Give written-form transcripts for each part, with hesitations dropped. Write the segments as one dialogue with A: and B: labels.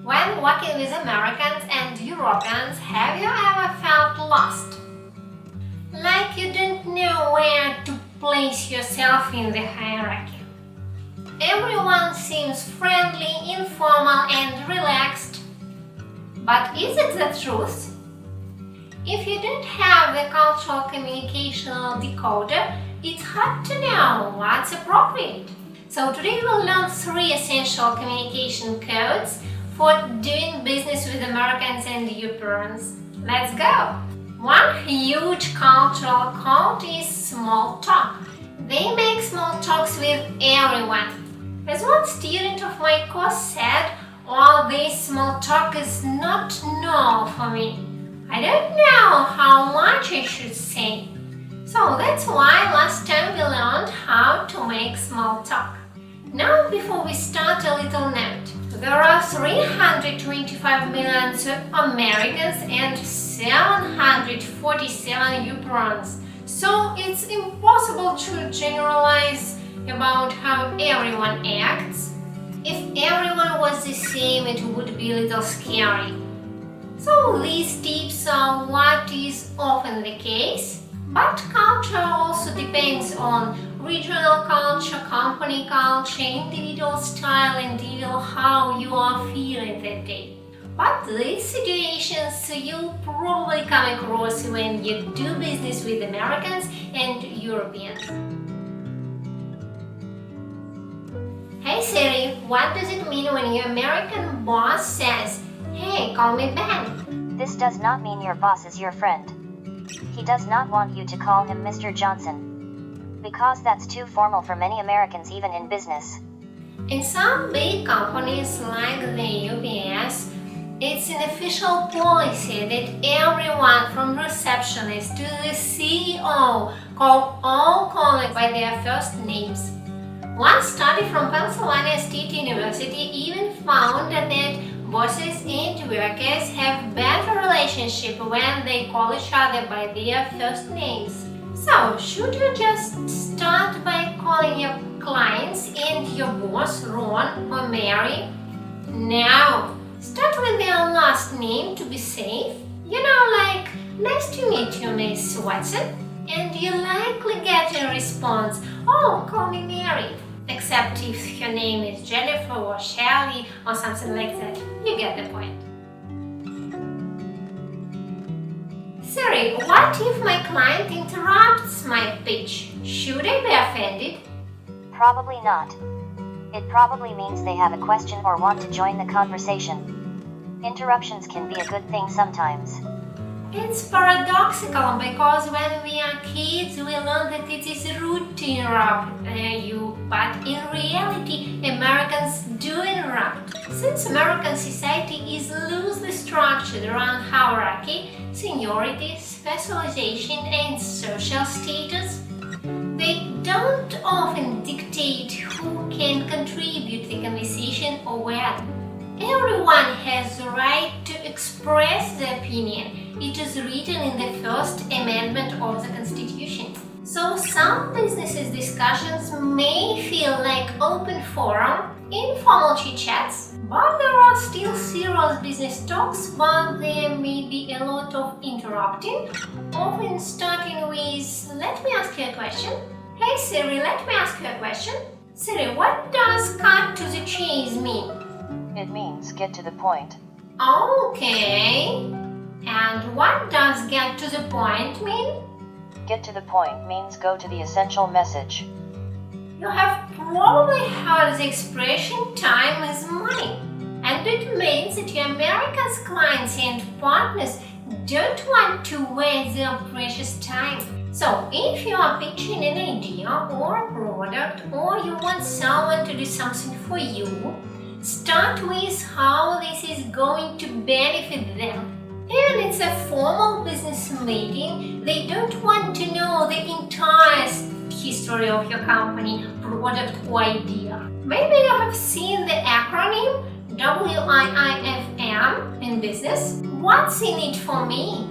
A: When working with Americans and Europeans, have you ever felt lost? Like you don't know where to place yourself in the hierarchy. Everyone seems friendly, informal and relaxed. But is it the truth? If you don't have the cultural communicational decoder, it's hard to know what's appropriate. So today we'll learn 3 essential communication codes for doing business with Americans and Europeans. Let's go! One huge cultural code is small talk. They make small talks with everyone. As one student of my course said, all this small talk is not null for me. I don't know how much I should say. So that's why last time we learned how to make small talk. Now before we start, a little note. There are 325 million Americans and 747 Europeans. So it's impossible to generalize about how everyone acts. If everyone was the same, it would be a little scary. So these tips are what is often the case, but culture also depends on regional culture, company culture, individual style, individual how you are feeling that day. But these situations you'll probably come across when you do business with Americans and Europeans. Hey Siri, what does it mean when your American boss says, "Hey, call me Ben"?
B: This does not mean your boss is your friend. He does not want you to call him Mr. Johnson, because that's too formal for many Americans even in business.
A: In some big companies like the UPS, it's an official policy that everyone from receptionist to the CEO call all colleagues by their first names. One study from Pennsylvania State University even found that bosses and workers have better relationship when they call each other by their first names. So, should you just start by calling your clients and your boss Ron or Mary? No. Start with their last name to be safe. You know, like, "Nice to meet you, Miss Watson." And you likely get a response, "Oh, call me Mary." Except if her name is Jennifer or Shelley or something like that. You get the point. Siri, what if my client interrupts my pitch? Should I be offended?
B: Probably not. It probably means they have a question or want to join the conversation. Interruptions can be a good thing sometimes.
A: It's paradoxical because when we are kids we learn that it is rude to interrupt you, but in reality Americans do interrupt. Since American society is loosely structured around hierarchy, seniority, specialization and social status, they don't often dictate who can contribute to the conversation or when. Everyone has the right to express their opinion. It is written in the First Amendment of the Constitution. So some businesses discussions may feel like open forum, informal chit-chats, but there are still serious business talks, but there may be a lot of interrupting, often starting with, "Let me ask you a question." "Hey Siri, let me ask you a question." "Siri, what does cut to the chase mean?"
B: It means get to the point.
A: Okay. And what does get to the point mean?
B: Get to the point means go to the essential message.
A: You have probably heard the expression "time is money." And it means that your American clients and partners don't want to waste their precious time. So if you are pitching an idea or a product or you want someone to do something for you, start with how this is going to benefit them. Even it's a formal business meeting, they don't want to know the entire history of your company, product or idea. Maybe you have seen the acronym WIIFM in business. What's in it for me?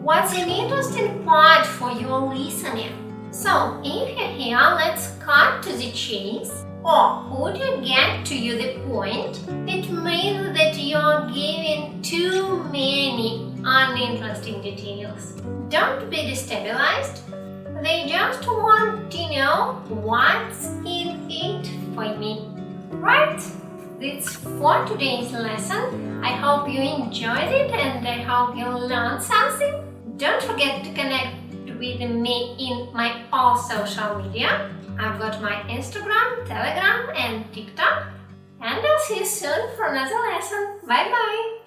A: What's an interesting part for your listener? So if you're here, let's cut to the chase. Or would you get to the point? It means that you're giving too many uninteresting details. Don't be destabilized. They just want to know what's in it for me. Right? That's for today's lesson. I hope you enjoyed it and I hope you learned something. Don't forget to connect with me in my all social media. I've got my Instagram, Telegram and TikTok. And I'll see you soon for another lesson. Bye bye!